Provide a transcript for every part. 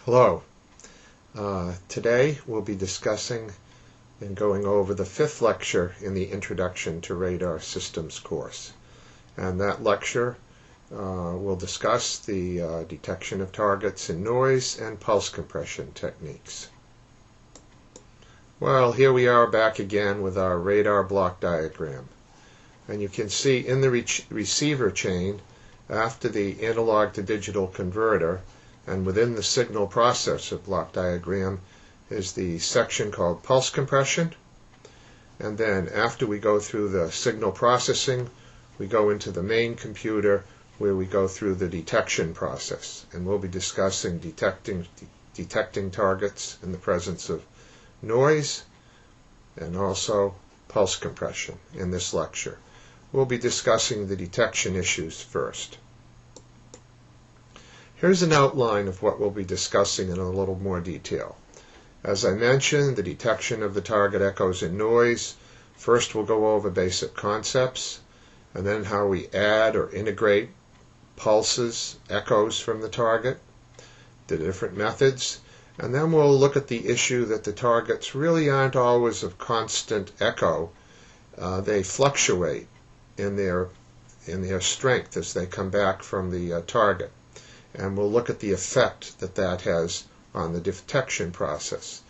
Hello. Today we'll be discussing and going over the fifth lecture in the Introduction to Radar Systems course. And that lecture will discuss the detection of targets in noise and pulse compression techniques. Well, here we are back again with our radar block diagram. And you can see in the receiver chain, after the analog to digital converter, and within the signal processor block diagram is the section called pulse compression. And then after we go through the signal processing, we go into the main computer where we go through the detection process. And we'll be discussing detecting targets in the presence of noise and also pulse compression in this lecture. We'll be discussing the detection issues first. Here's an outline of what we'll be discussing in a little more detail. As I mentioned, the detection of the target echoes and noise. First we'll go over basic concepts, and then how we add or integrate pulses, echoes from the target, the different methods, and then we'll look at the issue that the targets really aren't always of constant echo. They fluctuate in their strength as they come back from the target. And we'll look at the effect that that has on the detection process.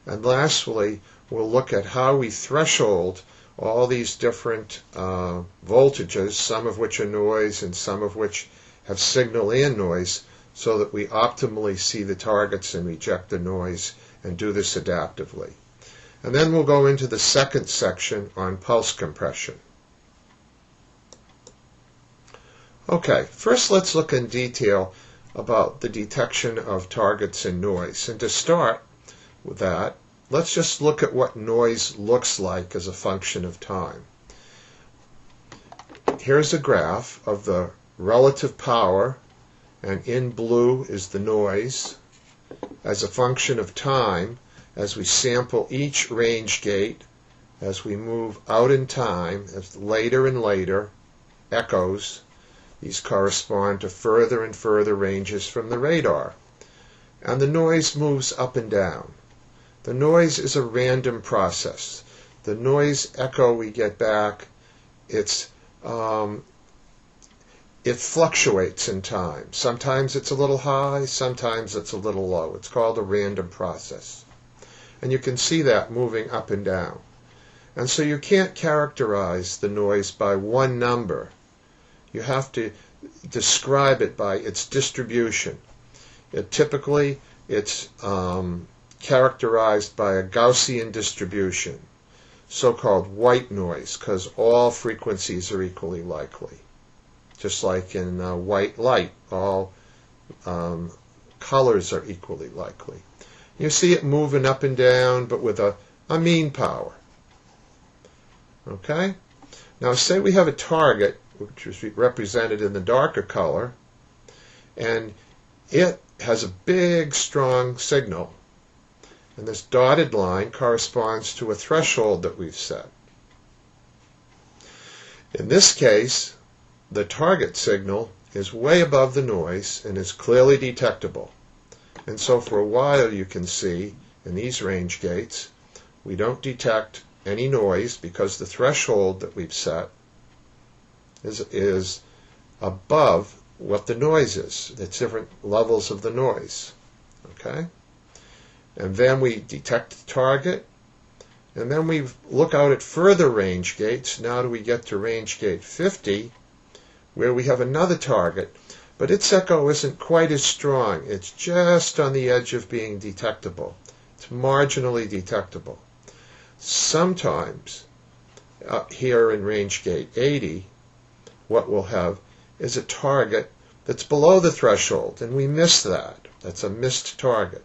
And lastly, we'll look at how we threshold all these different voltages, some of which are noise and some of which have signal and noise, so that we optimally see the targets and reject the noise and do this adaptively. And then we'll go into the second section on pulse compression. Okay, first let's look in detail about the detection of targets and noise. And to start with that, let's just look at what noise looks like as a function of time. Here's a graph of the relative power, and in blue is the noise, as a function of time as we sample each range gate, as we move out in time, as later and later echoes. These correspond to further and further ranges from the radar. And the noise moves up and down. The noise is a random process. The noise echo we get back, it fluctuates in time. Sometimes it's a little high, sometimes it's a little low. It's called a random process. And you can see that moving up and down. And so you can't characterize the noise by one number. You have to describe it by its distribution. Typically, it's characterized by a Gaussian distribution, so-called white noise, because all frequencies are equally likely. Just like in white light, all colors are equally likely. You see it moving up and down, but with a mean power. Okay? Now, say we have a target, which is represented in the darker color, and it has a big, strong signal. And this dotted line corresponds to a threshold that we've set. In this case, the target signal is way above the noise and is clearly detectable. And so for a while you can see in these range gates, we don't detect any noise because the threshold that we've set is above what the noise is. It's different levels of the noise. Okay? And then we detect the target, and then we look out at further range gates. Now do we get to range gate 50, where we have another target, but its echo isn't quite as strong. It's just on the edge of being detectable. It's marginally detectable. Sometimes, here in range gate 80, what we'll have is a target that's below the threshold, and we miss that. That's a missed target.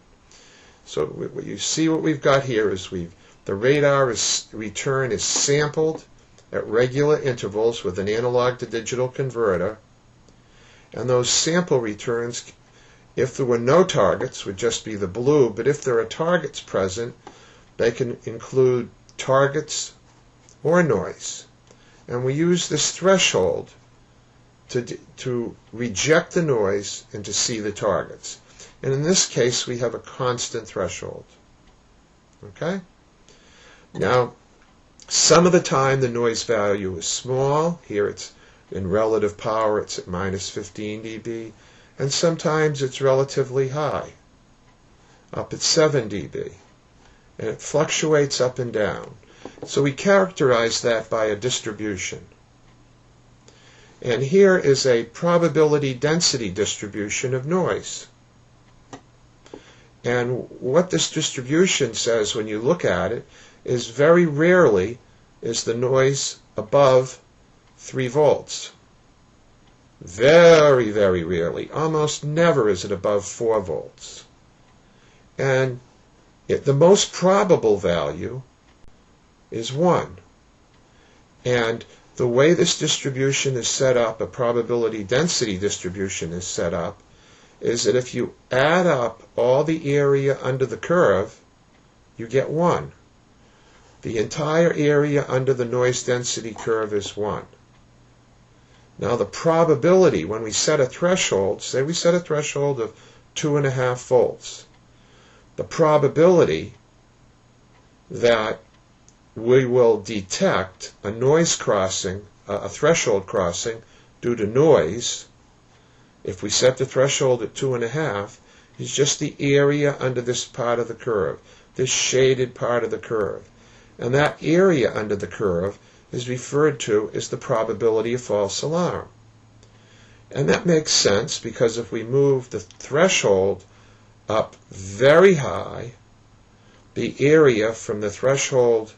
So what you see what we've got here is the radar return is sampled at regular intervals with an analog to digital converter, and those sample returns, if there were no targets, would just be the blue, but if there are targets present, they can include targets or noise. And we use this threshold to reject the noise and to see the targets. And in this case, we have a constant threshold. Okay? Now, some of the time the noise value is small. Here it's in relative power, it's at minus 15 dB. And sometimes it's relatively high, up at 7 dB. And it fluctuates up and down. So we characterize that by a distribution. And here is a probability density distribution of noise. And what this distribution says when you look at it is very rarely is the noise above 3 volts. Very, very rarely. Almost never is it above 4 volts. And the most probable value is 1. And the way this distribution is set up, a probability density distribution is set up, is that if you add up all the area under the curve, you get 1. The entire area under the noise density curve is 1. Now the probability, when we set a threshold, say we set a threshold of 2.5 volts, the probability that we will detect a noise crossing, a threshold crossing due to noise, if we set the threshold at 2.5, is just the area under this part of the curve, this shaded part of the curve. And that area under the curve is referred to as the probability of false alarm. And that makes sense because if we move the threshold up very high, the area from the threshold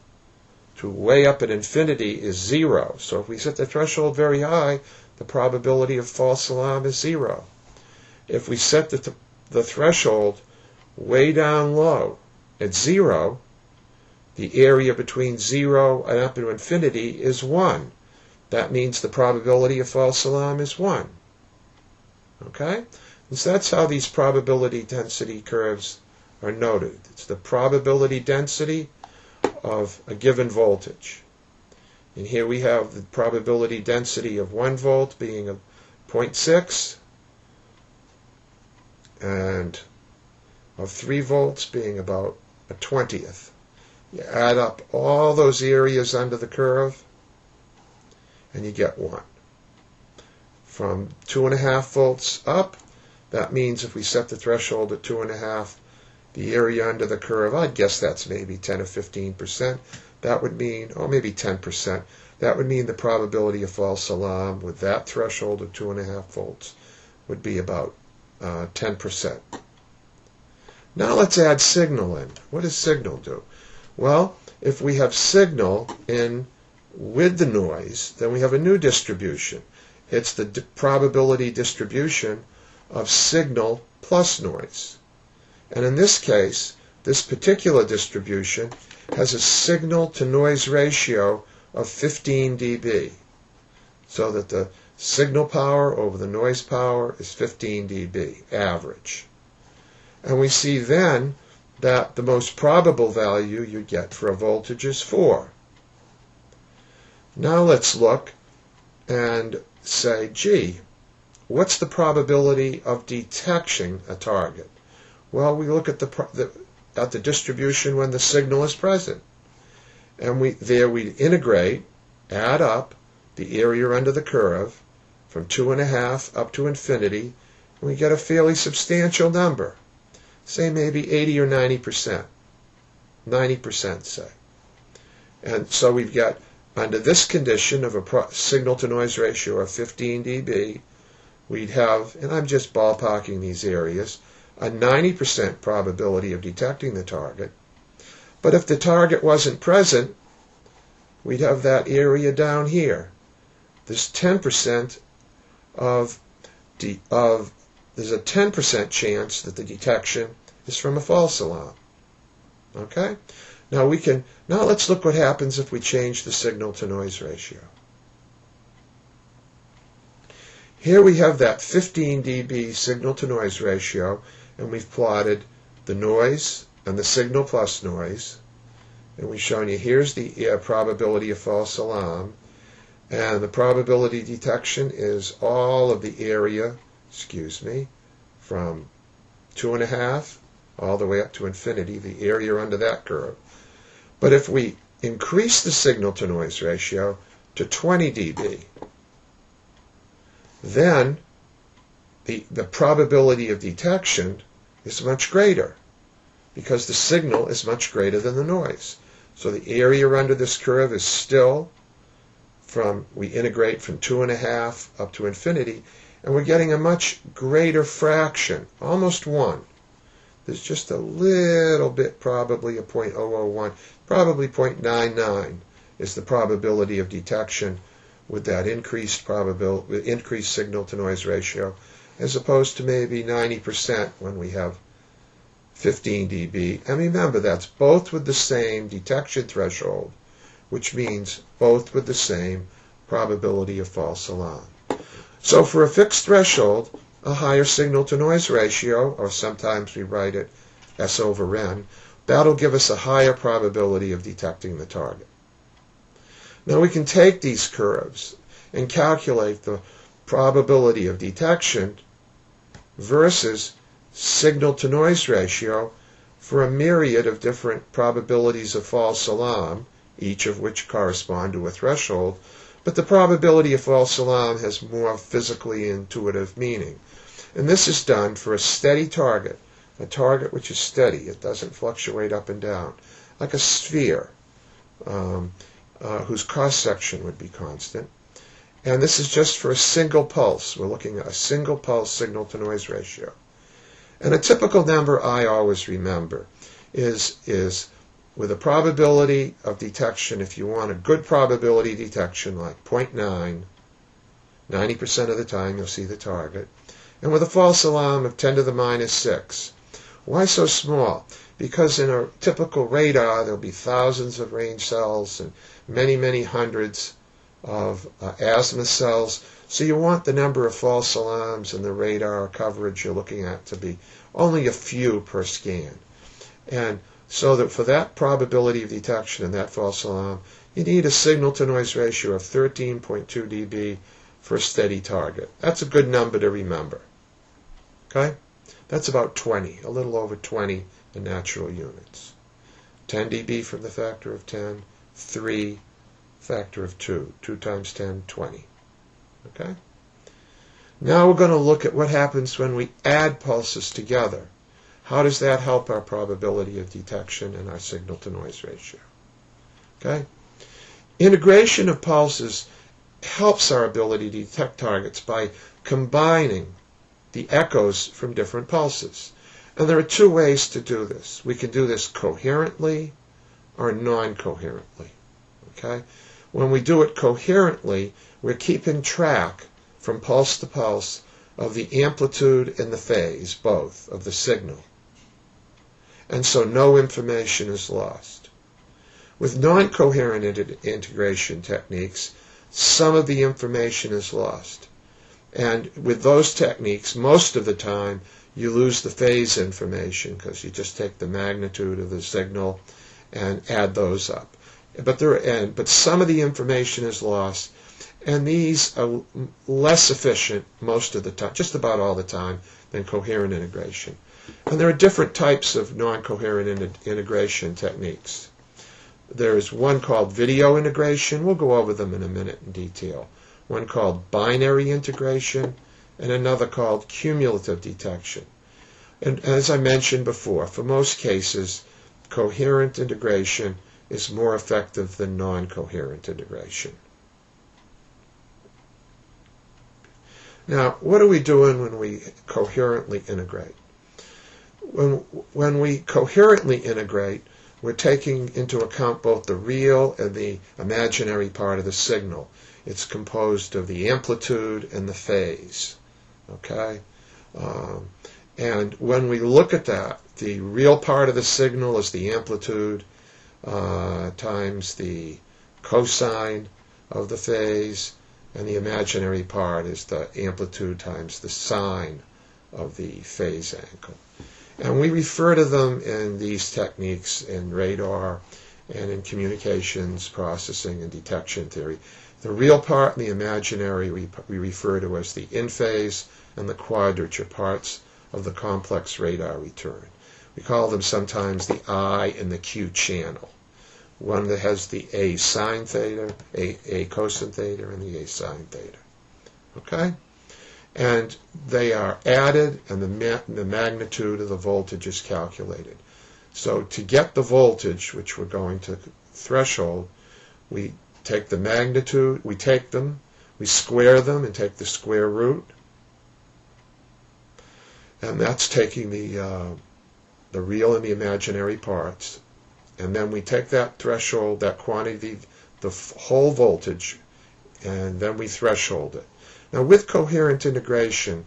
to way up at infinity is 0. So if we set the threshold very high, the probability of false alarm is 0. If we set the threshold way down low at 0, the area between 0 and up to infinity is 1. That means the probability of false alarm is 1. Okay? And so that's how these probability density curves are noted. It's the probability density of a given voltage. And here we have the probability density of 1 volt being a 0.6 and of 3 volts being about a 20th. You add up all those areas under the curve and you get 1. From 2.5 volts up, that means if we set the threshold at 2.5, the area under the curve, I'd guess that's maybe 10 or 15%. That would mean, or maybe 10%, that would mean the probability of false alarm with that threshold of 2.5 volts would be about 10%. Now let's add signal in. What does signal do? Well, if we have signal in with the noise, then we have a new distribution. It's the probability distribution of signal plus noise. And in this case, this particular distribution has a signal to noise ratio of 15 dB. So that the signal power over the noise power is 15 dB, average. And we see then that the most probable value you get for a voltage is 4. Now let's look and say, gee, what's the probability of detecting a target? Well, we look at the distribution when the signal is present. And we integrate, add up the area under the curve from 2.5 up to infinity, and we get a fairly substantial number. Say maybe 80 or 90%. 90%, say. And so we've got, under this condition of a signal to noise ratio of 15 dB, we'd have, and I'm just ballparking these areas, a 90% probability of detecting the target. But if the target wasn't present, we'd have that area down here. There's 10% there's a 10% chance that the detection is from a false alarm. Okay? Now let's look what happens if we change the signal to noise ratio. Here we have that 15 dB signal to noise ratio, and we've plotted the noise and the signal plus noise, and we've shown you here's the probability of false alarm, and the probability detection is all of the area, from 2.5, all the way up to infinity, the area under that curve. But if we increase the signal-to-noise ratio to 20 dB, then the probability of detection is much greater because the signal is much greater than the noise. So the area under this curve is still we integrate from 2.5 up to infinity, and we're getting a much greater fraction, almost 1. There's just a little bit, probably a 0.001, probably 0.99 is the probability of detection with that increased signal-to-noise ratio, as opposed to maybe 90% when we have 15 dB. And remember, that's both with the same detection threshold, which means both with the same probability of false alarm. So for a fixed threshold, a higher signal-to-noise ratio, or sometimes we write it S over N, that'll give us a higher probability of detecting the target. Now we can take these curves and calculate the probability of detection versus signal-to-noise ratio for a myriad of different probabilities of false alarm, each of which correspond to a threshold, but the probability of false alarm has more physically intuitive meaning. And this is done for a steady target, a target which is steady. It doesn't fluctuate up and down, like a sphere whose cross-section would be constant. And this is just for a single pulse. We're looking at a single pulse signal-to-noise ratio. And a typical number I always remember is with a probability of detection, if you want a good probability detection like 0.9, 90% of the time you'll see the target, and with a false alarm of 10 to the minus 6. Why so small? Because in a typical radar there'll be thousands of range cells and many, many hundreds of azimuth cells. So you want the number of false alarms in the radar coverage you're looking at to be only a few per scan. And so that for that probability of detection and that false alarm, you need a signal-to-noise ratio of 13.2 dB for a steady target. That's a good number to remember. Okay? That's about 20, a little over 20 in natural units. 10 dB from the factor of 10, 3 factor of 2. 2 times 10, 20. Okay? Now we're going to look at what happens when we add pulses together. How does that help our probability of detection and our signal-to-noise ratio? Okay? Integration of pulses helps our ability to detect targets by combining the echoes from different pulses. And there are two ways to do this. We can do this coherently or non-coherently. Okay? When we do it coherently, we're keeping track from pulse to pulse of the amplitude and the phase, both, of the signal. And so no information is lost. With non-coherent integration techniques, some of the information is lost. And with those techniques, most of the time, you lose the phase information because you just take the magnitude of the signal and add those up. But some of the information is lost, and these are less efficient most of the time, just about all the time, than coherent integration. And there are different types of non-coherent integration techniques. There's one called video integration. We'll go over them in a minute in detail. One called binary integration, and another called cumulative detection. And as I mentioned before, for most cases, coherent integration is more effective than non-coherent integration. Now, what are we doing when we coherently integrate? When we coherently integrate, we're taking into account both the real and the imaginary part of the signal. It's composed of the amplitude and the phase. Okay? And when we look at that, the real part of the signal is the amplitude times the cosine of the phase, and the imaginary part is the amplitude times the sine of the phase angle. And we refer to them in these techniques in radar and in communications processing and detection theory. The real part and the imaginary we refer to as the in-phase and the quadrature parts of the complex radar return. We call them sometimes the I and the Q channel. One that has the A sine theta, A cosine theta, and the A sine theta. Okay? And they are added, and the magnitude of the voltage is calculated. So to get the voltage, which we're going to threshold, we take the magnitude, we square them and take the square root. And that's taking the real and the imaginary parts. And then we take that threshold, that quantity, the whole voltage, and then we threshold it. Now with coherent integration,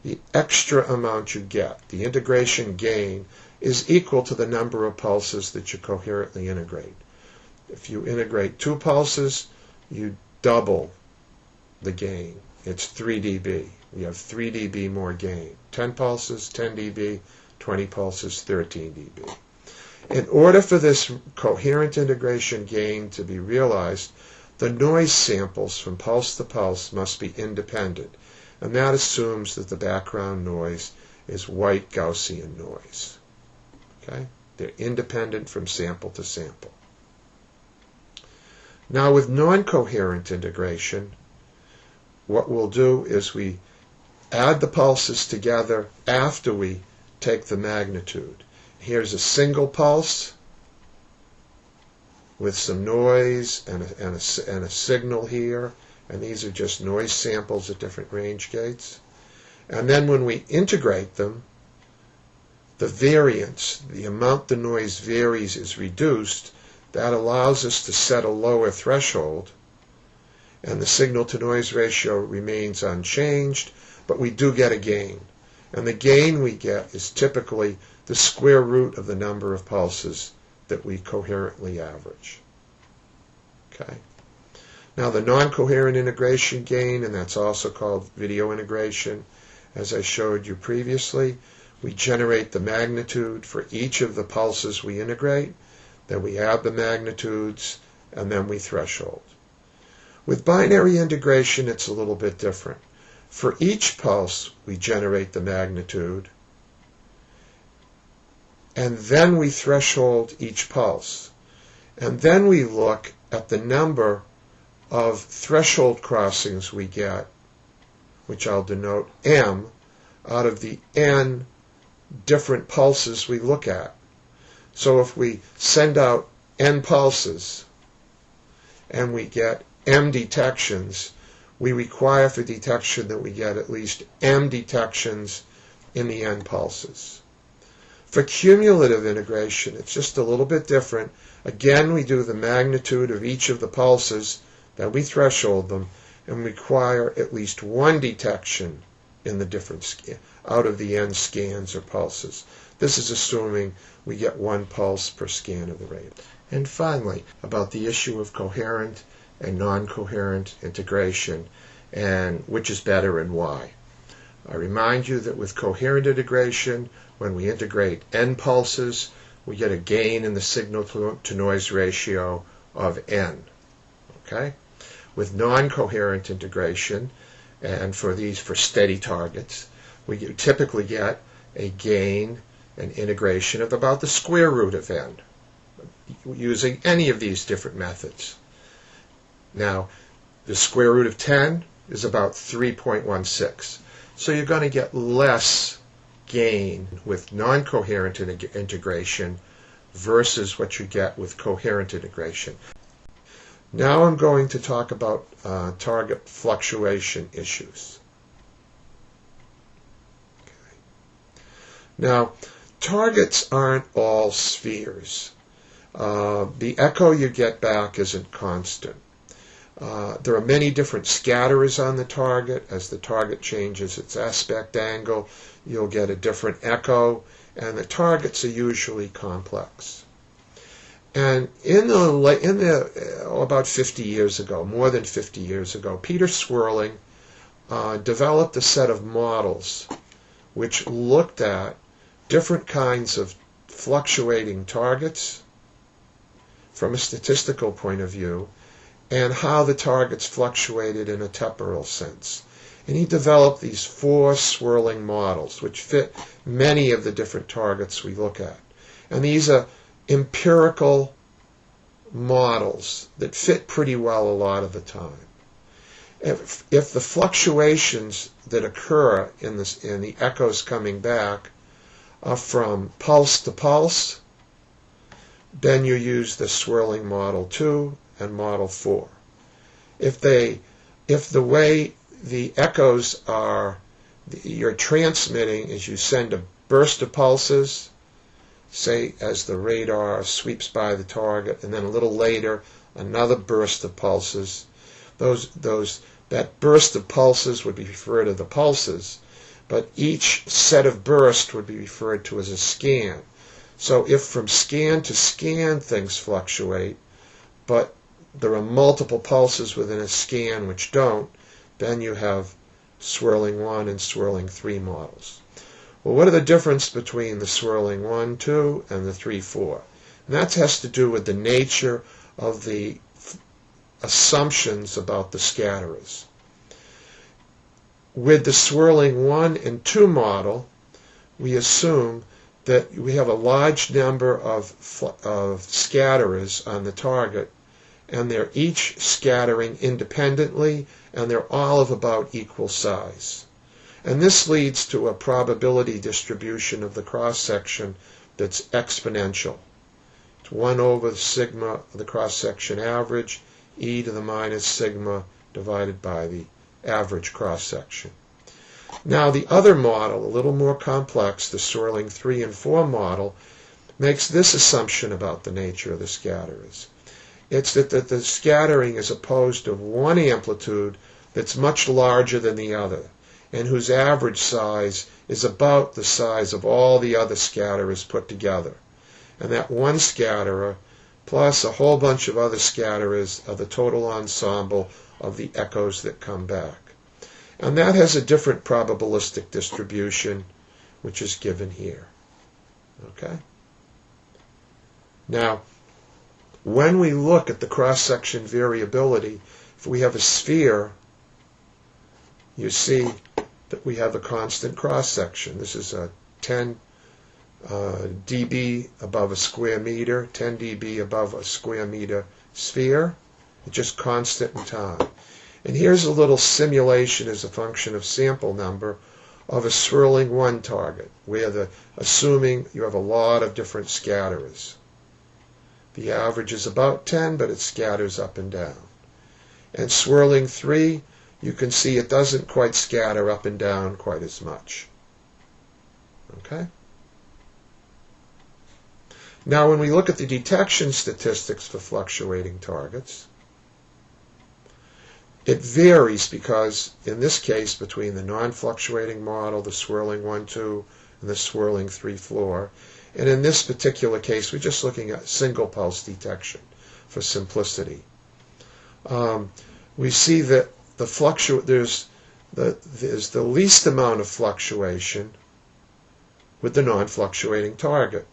the extra amount you get, the integration gain, is equal to the number of pulses that you coherently integrate. If you integrate 2 pulses, you double the gain. It's 3 dB. You have 3 dB more gain. 10 pulses, 10 dB, 20 pulses, 13 dB. In order for this coherent integration gain to be realized, the noise samples from pulse to pulse must be independent, and that assumes that the background noise is white Gaussian noise. Okay? They're independent from sample to sample. Now with non-coherent integration, what we'll do is we add the pulses together after we take the magnitude. Here's a single pulse with some noise and a signal here, and these are just noise samples at different range gates. And then when we integrate them, the variance, the amount the noise varies, is reduced. That allows us to set a lower threshold, and the signal-to-noise ratio remains unchanged, but we do get a gain. And the gain we get is typically the square root of the number of pulses that we coherently average. Okay. Now the non-coherent integration gain, and that's also called video integration, as I showed you previously, we generate the magnitude for each of the pulses we integrate, then we add the magnitudes, and then we threshold. With binary integration, it's a little bit different. For each pulse, we generate the magnitude, and then we threshold each pulse. And then we look at the number of threshold crossings we get, which I'll denote M, out of the N different pulses we look at. So if we send out N pulses and we get M detections, we require for detection that we get at least M detections in the N pulses. For cumulative integration, it's just a little bit different. Again, we do the magnitude of each of the pulses, then we threshold them, and require at least 1 detection in the different out of the N scans or pulses. This is assuming we get 1 pulse per scan of the radar. And finally, about the issue of coherent and non-coherent integration, and which is better and why. I remind you that with coherent integration, when we integrate N pulses, we get a gain in the signal-to-noise ratio of N. Okay? With non-coherent integration, and for steady targets, we typically get a gain and integration of about the square root of N, using any of these different methods. Now, the square root of 10 is about 3.16. So you're going to get less gain with non-coherent integration versus what you get with coherent integration. Now I'm going to talk about target fluctuation issues. Okay. Now, targets aren't all spheres. The echo you get back isn't constant. There are many different scatterers on the target. As the target changes its aspect angle, you'll get a different echo, and the targets are usually complex. And about 50 years ago, more than 50 years ago, Peter Swerling developed a set of models which looked at different kinds of fluctuating targets from a statistical point of view, and how the targets fluctuated in a temporal sense. And he developed these 4 swirling models, which fit many of the different targets we look at. And these are empirical models that fit pretty well a lot of the time. If the fluctuations that occur in the echoes coming back are from pulse to pulse, then you use the swirling model 2 and model 4. If the way the echoes you're transmitting is you send a burst of pulses, say as the radar sweeps by the target, and then a little later another burst of pulses. That burst of pulses would be referred to the pulses, but each set of bursts would be referred to as a scan. So if from scan to scan things fluctuate, but there are multiple pulses within a scan which don't, then you have swirling 1 and swirling 3 models. Well, what are the difference between the swirling 1, 2, and the 3, 4? And that has to do with the nature of the assumptions about the scatterers. With the swirling 1 and 2 model, we assume that we have a large number of scatterers on the target, and they're each scattering independently, and they're all of about equal size. And this leads to a probability distribution of the cross-section that's exponential. It's 1 over sigma of the cross-section average, e to the minus sigma divided by the average cross-section. Now the other model, a little more complex, the swirling 3 and 4 model, makes this assumption about the nature of the scatterers. It's that the scattering is opposed to one amplitude that's much larger than the other, and whose average size is about the size of all the other scatterers put together. And that one scatterer plus a whole bunch of other scatterers are the total ensemble of the echoes that come back. And that has a different probabilistic distribution, which is given here. Okay? Now, when we look at the cross-section variability, if we have a sphere, you see that we have a constant cross-section. This is a 10 dB above a square meter, 10 dB above a square meter sphere. It's just constant in time. And here's a little simulation as a function of sample number of a swirling 1 target, where assuming you have a lot of different scatterers. The average is about 10, but it scatters up and down. And swirling 3, you can see it doesn't quite scatter up and down quite as much. Okay? Now, when we look at the detection statistics for fluctuating targets, it varies because, in this case, between the non-fluctuating model, the swirling 1, 2, and the swirling 3 floor, and in this particular case, we're just looking at single pulse detection for simplicity. We see that there's the least amount of fluctuation with the non-fluctuating target,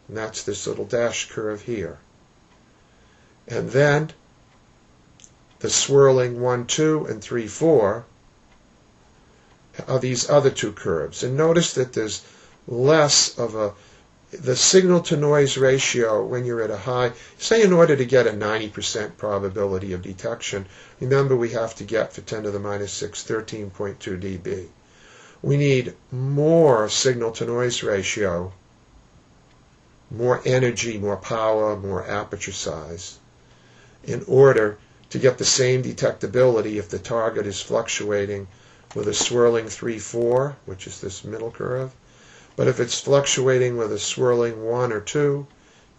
and that's this little dash curve here. And then the swirling 1, 2, and 3, 4 are these other two curves. And notice that there's less of the signal-to-noise ratio when you're at a high. Say in order to get a 90% probability of detection, remember we have to get, for 10 to the minus 6, 13.2 dB. We need more signal-to-noise ratio, more energy, more power, more aperture size, in order to get the same detectability if the target is fluctuating with a swirling 3, 4, which is this middle curve. But if it's fluctuating with a swirling 1 or 2,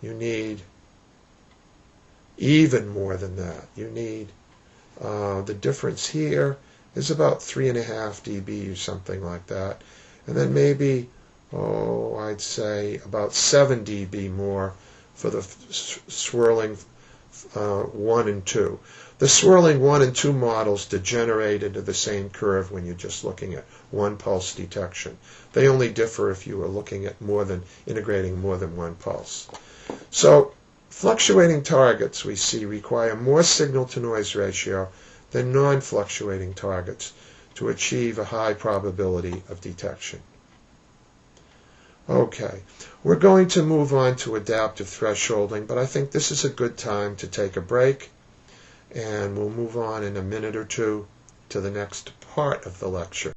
you need even more than that. You need, the difference here is about 3.5 dB or something like that. And then maybe, I'd say about 7 dB more for the swirling 1 and 2. The swirling 1 and 2 models degenerate into the same curve when you're just looking at one pulse detection. They only differ if you are looking at integrating more than one pulse. So fluctuating targets, we see, require more signal-to-noise ratio than non-fluctuating targets to achieve a high probability of detection. Okay, we're going to move on to adaptive thresholding, but I think this is a good time to take a break, and we'll move on in a minute or two to the next part of the lecture.